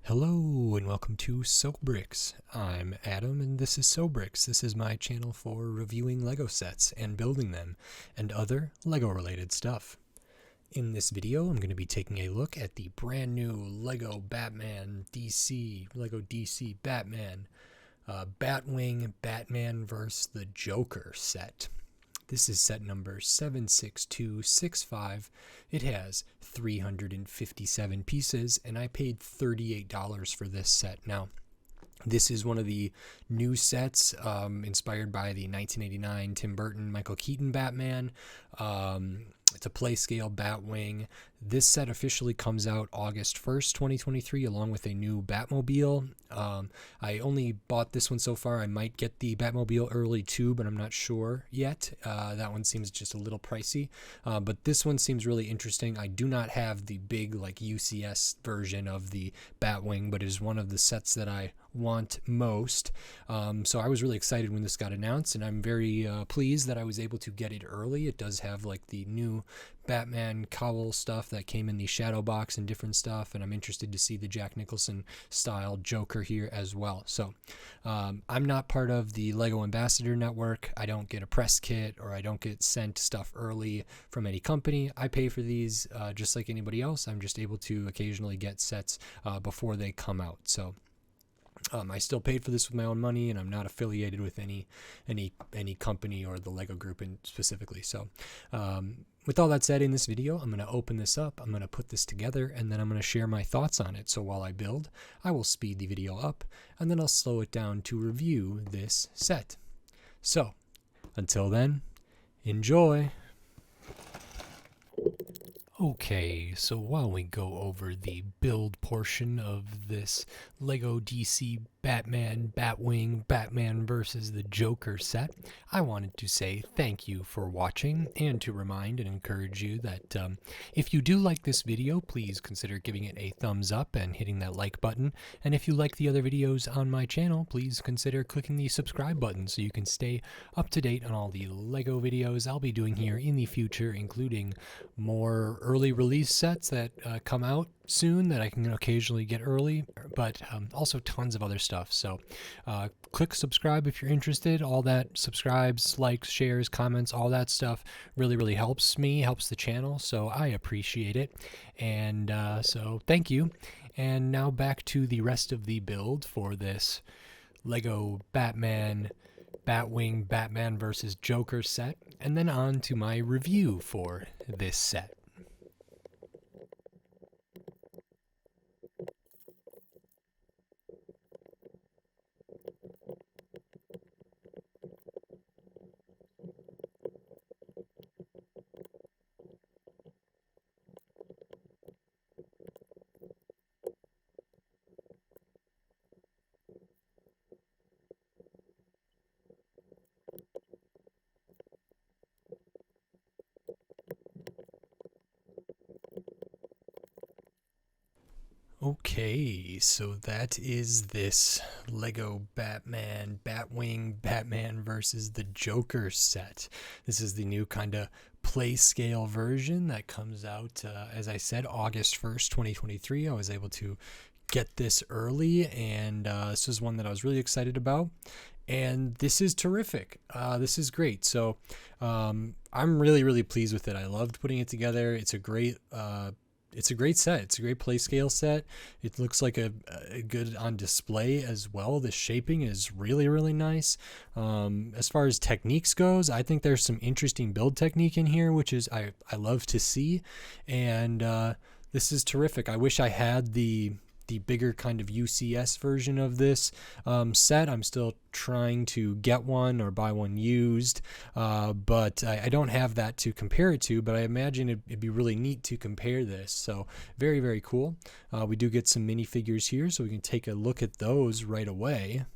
Hello and welcome to Sobrix. I'm Adam and this is Sobrix. This is my channel for reviewing LEGO sets and building them and other LEGO related stuff. In this video I'm going to be taking a look at the brand new LEGO Batman LEGO DC Batman Batwing Batman vs. the Joker set. This is set number 76265. It has 357 pieces, and I paid $38 for this set. Now, this is one of the new sets inspired by the 1989 Tim Burton, Michael Keaton Batman. It's a play-scale Batwing. This set officially comes out August 1st, 2023, along with a new Batmobile. I only bought this one so far. I might get the Batmobile early too, but I'm not sure yet. That one seems just a little pricey, but this one seems really interesting. I do not have the big UCS version of the Batwing, but it is one of the sets that I want most. So I was really excited when this got announced, and I'm very pleased that I was able to get it early. It does have the new Batman cowl stuff that came in the shadow box and different stuff, and I'm interested to see the Jack Nicholson style Joker here as well. So I'm not part of the LEGO Ambassador Network. I don't get a press kit or I don't get sent stuff early from any company. I pay for these just like anybody else. I'm just able to occasionally get sets before they come out. So I still paid for this with my own money, and I'm not affiliated with any company or the LEGO group specifically. So with all that said, in this video, I'm going to open this up, I'm going to put this together, and then I'm going to share my thoughts on it. So while I build, I will speed the video up, and then I'll slow it down to review this set. So until then, enjoy! Okay, so while we go over the build portion of this LEGO DC Batman Batwing Batman vs. the Joker set, I wanted to say thank you for watching and to remind and encourage you that if you do like this video, please consider giving it a thumbs up and hitting that like button. And if you like the other videos on my channel, please consider clicking the subscribe button so you can stay up to date on all the LEGO videos I'll be doing here in the future, including more early release sets that come out soon that I can occasionally get early, but also tons of other stuff. So click subscribe if you're interested. All that subscribes, likes, shares, comments, all that stuff really helps me, helps the channel, so I appreciate it. And so thank you. And now back to the rest of the build for this LEGO Batman Batwing Batman vs. Joker set, and then on to my review for this set. Okay, so that is this LEGO Batman Batwing Batman vs. the Joker set. This is the new kind of play scale version that comes out, as I said, August 1st, 2023. I was able to get this early, and this is one that I was really excited about. And this is terrific. This is great. So I'm really pleased with it. I loved putting it together. It's a great set. It's a great play scale set. It looks like a good on display as well. The shaping is really nice. As far as techniques goes, I think there's some interesting build technique in here, which is I love to see. And this is terrific. I wish I had the bigger kind of UCS version of this set. I'm still trying to get one or buy one used, but I don't have that to compare it to, but I imagine it'd be really neat to compare this. So very cool. We do get some minifigures here, so we can take a look at those right away.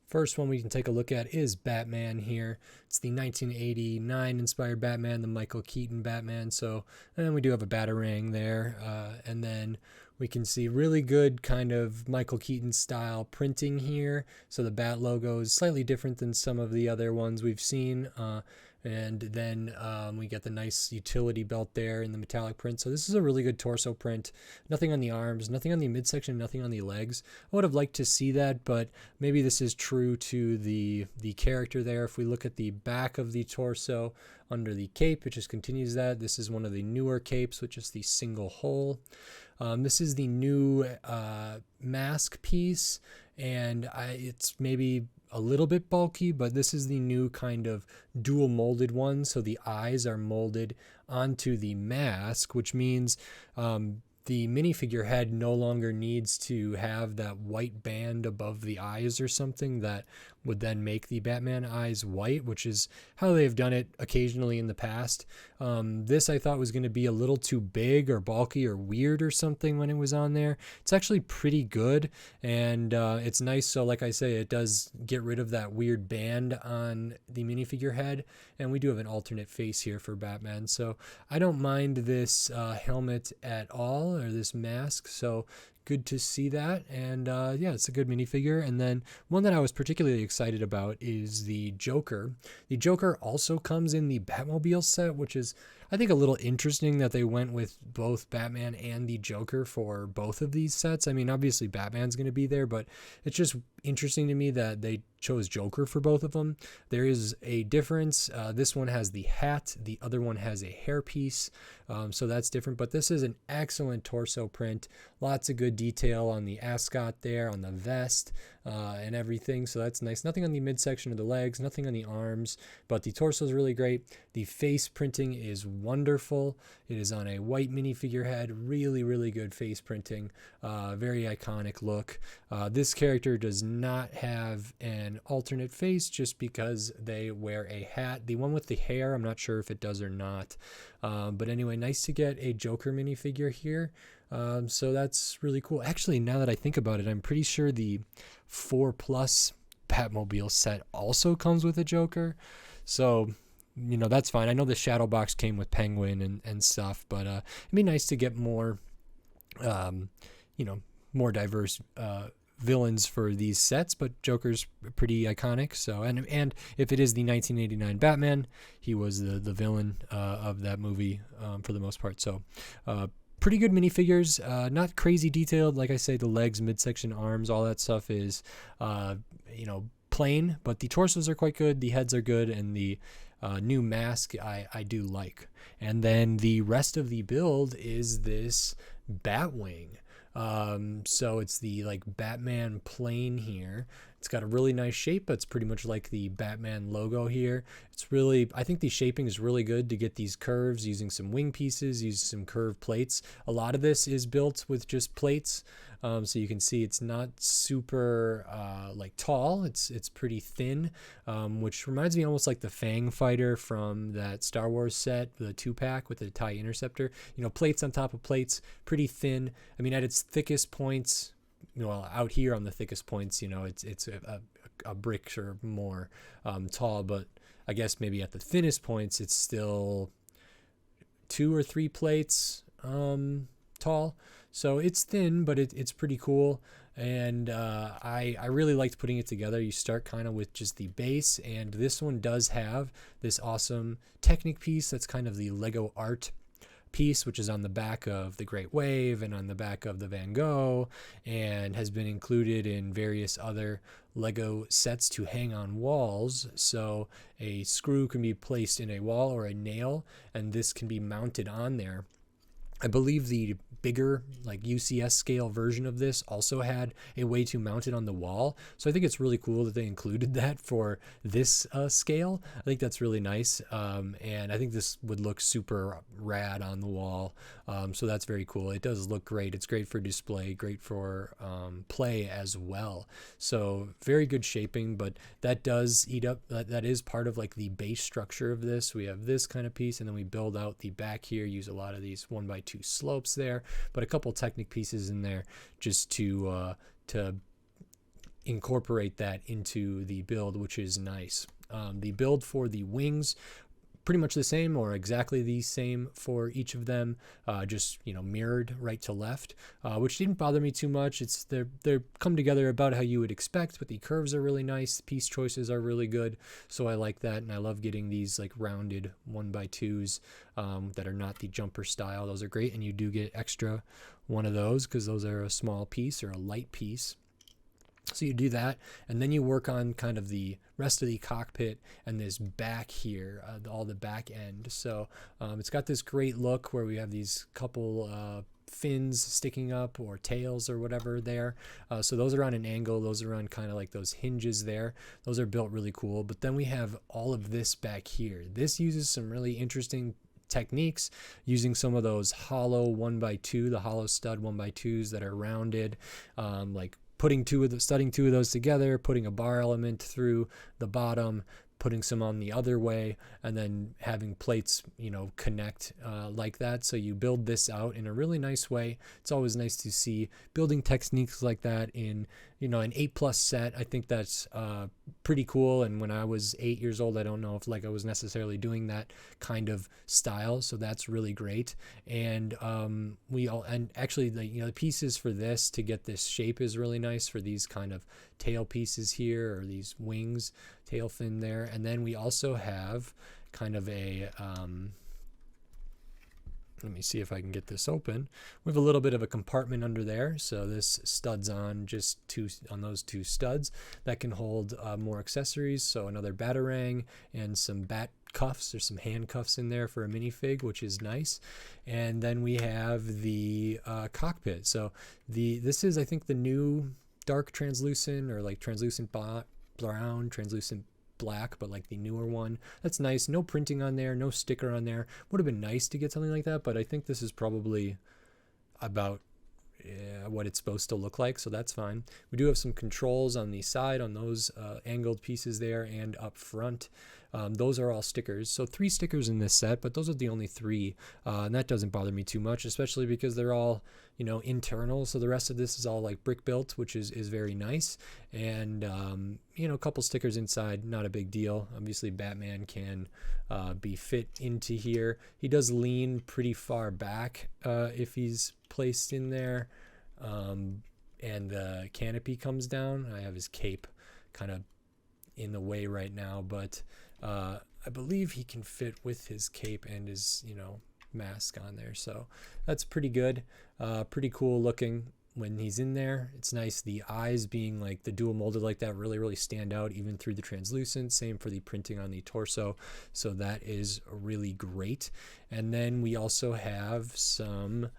First one we can take a look at is Batman here. It's the 1989 inspired Batman, the Michael Keaton Batman. So, and we do have a Batarang there, and then we can see really good kind of Michael Keaton style printing here. So the Bat logo is slightly different than some of the other ones we've seen. And then we get the nice utility belt there in the metallic print. So this is a really good torso print. Nothing on the arms, nothing on the midsection, nothing on the legs. I would have liked to see that, but maybe this is true to the character there. If we look at the back of the torso under the cape, it just continues that. This is one of the newer capes with just the single hole. This is the new mask piece, and it's maybe a little bit bulky, but this is the new kind of dual molded one. So the eyes are molded onto the mask, which means the minifigure head no longer needs to have that white band above the eyes or something that would then make the Batman eyes white, which is how they've done it occasionally in the past. This I thought was going to be a little too big or bulky or weird or something when it was on there. It's actually pretty good, and it's nice. So like I say, it does get rid of that weird band on the minifigure head, and we do have an alternate face here for Batman. So I don't mind this helmet at all, or this mask. So good to see that. And yeah, it's a good minifigure. And then one that I was particularly excited about is the Joker. The Joker also comes in the Batmobile set, which is, I think, a little interesting that they went with both Batman and the Joker for both of these sets. I mean, obviously Batman's going to be there, but it's just interesting to me that they chose Joker for both of them. There is a difference. This one has the hat, the other one has a hairpiece, so that's different. But this is an excellent torso print. Lots of good detail on the ascot there, on the vest, and everything. So that's nice. Nothing on the midsection of the legs, nothing on the arms, but the torso is really great. The face printing is wonderful. It is on a white minifigure head. Really, really good face printing. Very iconic look. This character does not have an alternate face just because they wear a hat. The one with the hair, I'm not sure if it does or not. But anyway, nice to get a Joker minifigure here. So that's really cool. Actually, now that I think about it, I'm pretty sure the 4+ Batmobile set also comes with a Joker. So, you know, that's fine. I know the Shadow Box came with Penguin and stuff, but it'd be nice to get more, you know, more diverse villains for these sets, but Joker's pretty iconic. So, and if it is the 1989 Batman, he was the villain of that movie for the most part. So, pretty good minifigures, not crazy detailed. Like I say, the legs, midsection, arms, all that stuff is, you know, plain, but the torsos are quite good. The heads are good, and the new mask I do like. And then the rest of the build is this Batwing. So it's the like Batman plane here. It's got a really nice shape, but it's pretty much like the Batman logo here. It's really, I think the shaping is really good to get these curves using some wing pieces, use some curved plates. A lot of this is built with just plates. So you can see it's not super like tall. It's pretty thin, which reminds me almost like the Fang Fighter from that Star Wars set, the 2-pack with the TIE Interceptor. You know, plates on top of plates, pretty thin. I mean, at its thickest points, you know, out here on the thickest points, you know, it's a brick or more tall, but I guess maybe at the thinnest points, it's still 2 or 3 plates tall. So it's thin, but it's pretty cool. And I really liked putting it together. You start kind of with just the base, and this one does have this awesome Technic piece that's kind of the Lego art piece, which is on the back of the Great Wave and on the back of the Van Gogh, and has been included in various other Lego sets to hang on walls. So a screw can be placed in a wall or a nail, and this can be mounted on there. I believe the bigger, like UCS scale version of this also had a way to mount it on the wall. So I think it's really cool that they included that for this scale. I think that's really nice. And I think this would look super rad on the wall. So that's very cool. It does look great. It's great for display, great for play as well. So very good shaping, but that does eat up, that is part of like the base structure of this. We have this kind of piece, and then we build out the back here, use a lot of these 1x2 slopes there, but a couple Technic pieces in there just to incorporate that into the build, which is nice. The build for the wings, pretty much the same or exactly the same for each of them, just mirrored right to left, which didn't bother me too much. They're come together about how you would expect, but the curves are really nice. The piece choices are really good, so I like that, and I love getting these like rounded 1x2s that are not the jumper style. Those are great, and you do get extra one of those because those are a small piece or a light piece. So you do that, and then you work on kind of the rest of the cockpit and this back here, all the back end. So it's got this great look where we have these couple fins sticking up or tails or whatever there. So those are on an angle. Those are on kind of like those hinges there. Those are built really cool. But then we have all of this back here. This uses some really interesting techniques using some of those hollow 1x2, the hollow stud 1x2s that are rounded, like studding two of those together, putting a bar element through the bottom, putting some on the other way, and then having plates, connect like that. So you build this out in a really nice way. It's always nice to see building techniques like that in, an 8+ set. I think that's pretty cool. And when I was 8 years old, I don't know if LEGO was necessarily doing that kind of style. So that's really great. And actually the pieces for this to get this shape is really nice for these kind of tail pieces here, or these wings, tail fin there. And then we also have kind of a let me see if I can get this open. We have a little bit of a compartment under there, so this studs on just on those two studs that can hold more accessories. So another batarang and some bat cuffs. There's some handcuffs in there for a minifig, which is nice. And then we have the cockpit. So this is, I think, the new dark translucent, or like translucent brown, translucent black, but like the newer one. That's nice. No printing on there, no sticker on there. Would have been nice to get something like that, but I think this is probably about what it's supposed to look like, so that's fine. We do have some controls on the side on those angled pieces there, and up front. Those are all stickers. So 3 stickers in this set, but those are the only 3. And that doesn't bother me too much, especially because they're all, internal. So the rest of this is all like brick built, which is very nice. And, a couple stickers inside, not a big deal. Obviously Batman can be fit into here. He does lean pretty far back if he's placed in there. And the canopy comes down. I have his cape kind of in the way right now, but I believe he can fit with his cape and his mask on there, so that's pretty good. Pretty cool looking when he's in there. It's nice, the eyes being like the dual molded like that really stand out even through the translucent. Same for the printing on the torso, so that is really great. And then we also have some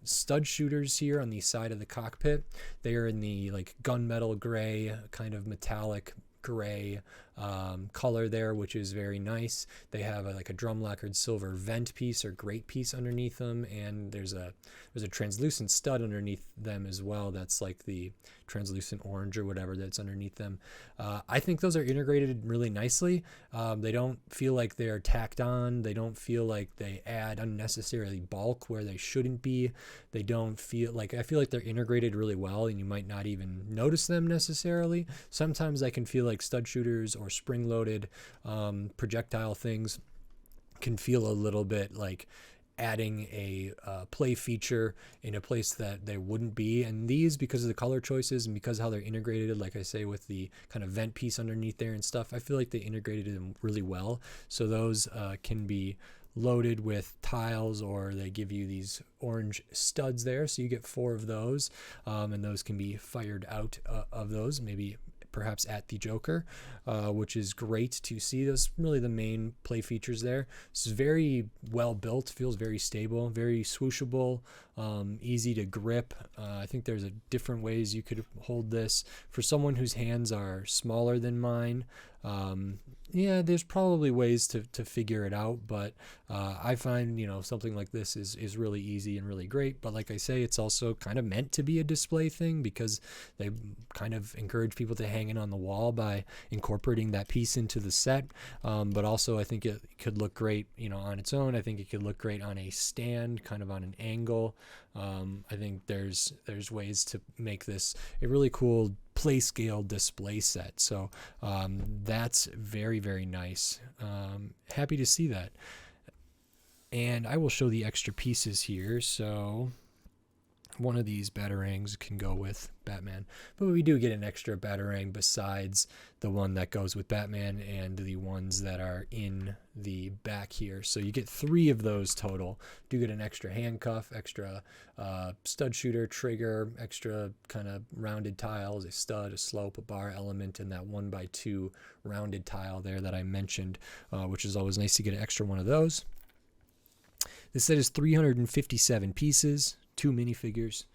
stud shooters here on the side of the cockpit. They are in the like gunmetal gray, kind of metallic gray color there, which is very nice. They have like a drum lacquered silver vent piece or grate piece underneath them, and there's a translucent stud underneath them as well. That's like the translucent orange or whatever that's underneath them. I think those are integrated really nicely. They don't feel like they're tacked on. They don't feel like they add unnecessarily bulk where they shouldn't be. They don't feel like, I feel like they're integrated really well, and you might not even notice them necessarily. Sometimes I can feel like stud shooters or spring-loaded projectile things can feel a little bit like adding a play feature in a place that they wouldn't be. And these, because of the color choices and because how they're integrated, like I say, with the kind of vent piece underneath there and stuff, I feel like they integrated them really well. So those can be loaded with tiles, or they give you these orange studs there, so you get 4 of those, and those can be fired out of those, maybe perhaps at the Joker, which is great to see. That's really the main play features there. It's very well built, feels very stable, very swooshable, easy to grip. I think there's different ways you could hold this. For someone whose hands are smaller than mine, yeah, there's probably ways to figure it out, but I find, something like this is really easy and really great. But like I say, it's also kind of meant to be a display thing, because they kind of encourage people to hang it on the wall by incorporating that piece into the set. But also I think it could look great, on its own. I think it could look great on a stand, kind of on an angle. I think there's ways to make this a really cool play scale display set. So that's very, very nice. Happy to see that. And I will show the extra pieces here. So one of these Batarangs can go with Batman, but we do get an extra Batarang besides the one that goes with Batman and the ones that are in the back here. So you get 3 of those total. Do get an extra handcuff, extra stud shooter, trigger, extra kind of rounded tiles, a stud, a slope, a bar element, and that 1x2 rounded tile there that I mentioned, which is always nice to get an extra one of those. This set is 357 pieces, 2 minifigures.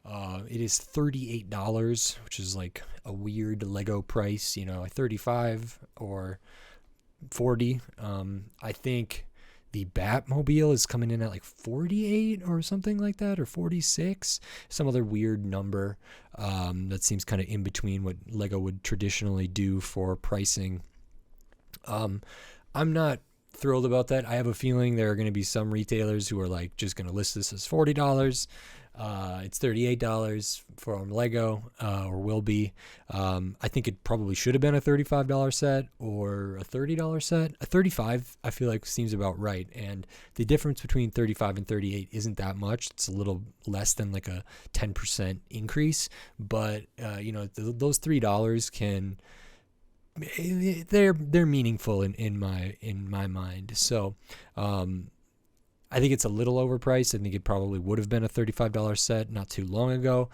It is $38, which is like a weird Lego price, you know, like $35 or $40. I think the Batmobile is coming in at like $48 or something like that, or $46, some other weird number that seems kind of in between what Lego would traditionally do for pricing. I'm not thrilled about that. I have a feeling there are going to be some retailers who are like just going to list this as $40. It's $38 from Lego, or will be. I think it probably should have been a $35 set or a $30 set. A $35 I feel like seems about right, and the difference between $35 and $38 isn't that much. It's a little less than like a 10% increase, but you know, those $3 can, they're meaningful in my mind. So I think it's a little overpriced. I think it probably would have been a $35 set not too long ago.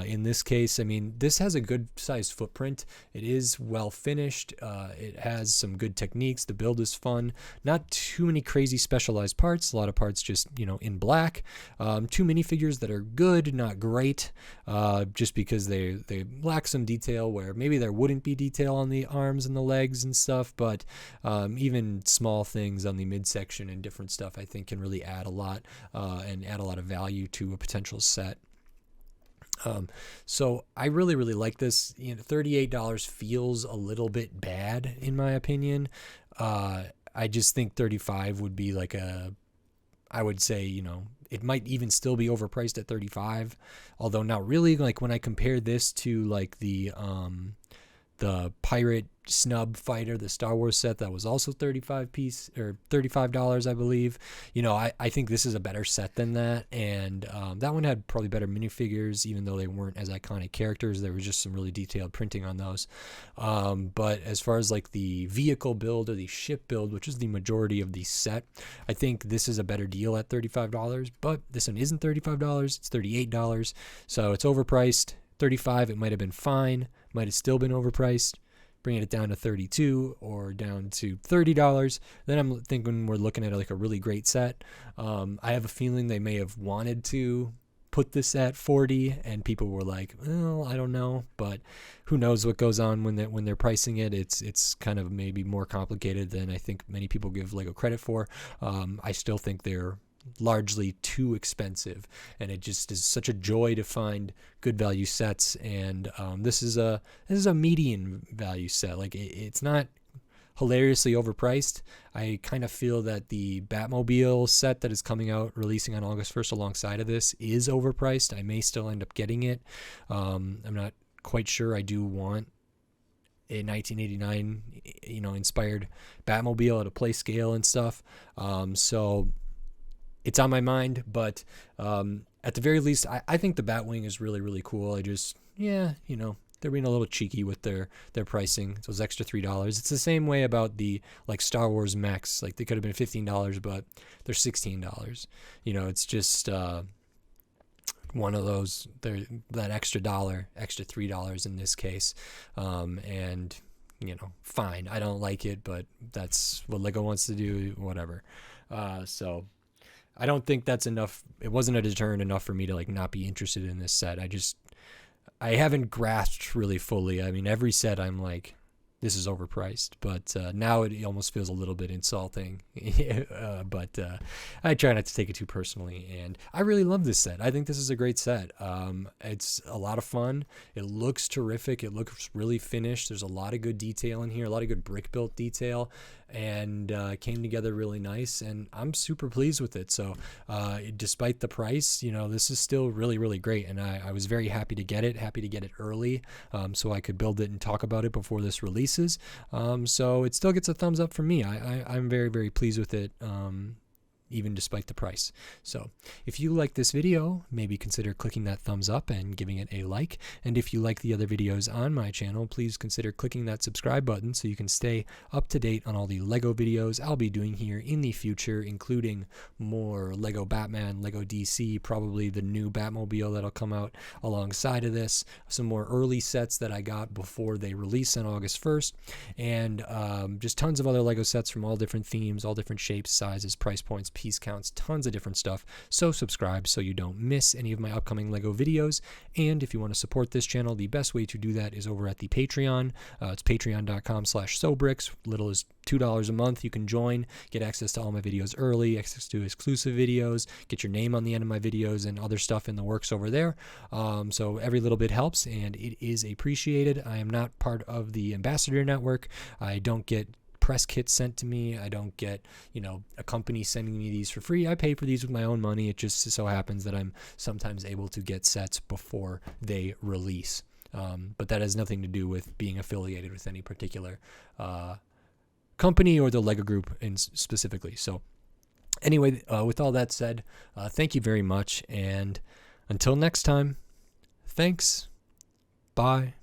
In this case, I mean, this has a good sized footprint. It is well finished. It has some good techniques. The build is fun. Not too many crazy specialized parts. A lot of parts just, you know, in black. 2 minifigures that are good, not great, just because they lack some detail where maybe there wouldn't be detail on the arms and the legs and stuff. But even small things on the midsection and different stuff, I think, can really add a lot and add a lot of value to a potential set. So I really like this. You know, $38 feels a little bit bad in my opinion. I just think $35 would be like I would say, you know, it might even still be overpriced at $35, although not really. Like when I compare this to like the pirate snub fighter, the Star Wars set that was also $35, I believe. You know, I think this is a better set than that, and that one had probably better minifigures, even though they weren't as iconic characters. There was just some really detailed printing on those. But as far as like the vehicle build or the ship build, which is the majority of the set, I think this is a better deal at $35. But this one isn't $35; it's $38, so it's overpriced. $35, it might have been fine, might have still been overpriced. Bringing it down to $32 or down to $30, then I'm thinking we're looking at like a really great set. I have a feeling they may have wanted to put this at $40, and people were like, well, I don't know, but who knows what goes on when they're pricing it. It's kind of maybe more complicated than I think many people give Lego credit for. I still think they're largely too expensive, and it just is such a joy to find good value sets, and this is a median value set. Like it's not hilariously overpriced. I kind of feel that the Batmobile set that is coming out, releasing on August 1st alongside of this, is overpriced. I may still end up getting it. I'm not quite sure. I do want a 1989 inspired Batmobile at a play scale and stuff, so it's on my mind, but at the very least, I think the Batwing is really cool. They're being a little cheeky with their pricing. So it's extra $3. It's the same way about the like Star Wars mechs. Like they could have been $15, but they're $16. You know, it's just one of those. That extra $3 in this case, and fine. I don't like it, but that's what Lego wants to do. Whatever. So I don't think that's enough. It wasn't a deterrent enough for me to like not be interested in this set. I haven't grasped really fully. I mean, every set I'm like, this is overpriced, but now it almost feels a little bit insulting. But I try not to take it too personally, and I really love this set. I think this is a great set. It's a lot of fun. It looks terrific. It looks really finished. There's a lot of good detail in here, a lot of good brick built detail, and it came together really nice, and I'm super pleased with it. So despite the price, this is still really, really great, and I was very happy to get it early, so I could build it and talk about it before this releases. So it still gets a thumbs up from me. I'm very, very pleased with it, even despite the price. So if you like this video, maybe consider clicking that thumbs up and giving it a like. And if you like the other videos on my channel, please consider clicking that subscribe button so you can stay up to date on all the LEGO videos I'll be doing here in the future, including more LEGO Batman, LEGO DC, probably the new Batmobile that'll come out alongside of this, some more early sets that I got before they release on August 1st, and just tons of other LEGO sets from all different themes, all different shapes, sizes, price points, piece counts, tons of different stuff. So subscribe so you don't miss any of my upcoming LEGO videos. And if you want to support this channel, the best way to do that is over at the Patreon. It's patreon.com/Sobrix. Little as $2 a month. You can join, get access to all my videos early, access to exclusive videos, get your name on the end of my videos, and other stuff in the works over there. So every little bit helps, and it is appreciated. I am not part of the Ambassador Network. I don't get press kits sent to me. I don't get, a company sending me these for free. I pay for these with my own money. It just so happens that I'm sometimes able to get sets before they release. But that has nothing to do with being affiliated with any particular company or the LEGO group specifically. So anyway, with all that said, thank you very much. And until next time, thanks. Bye.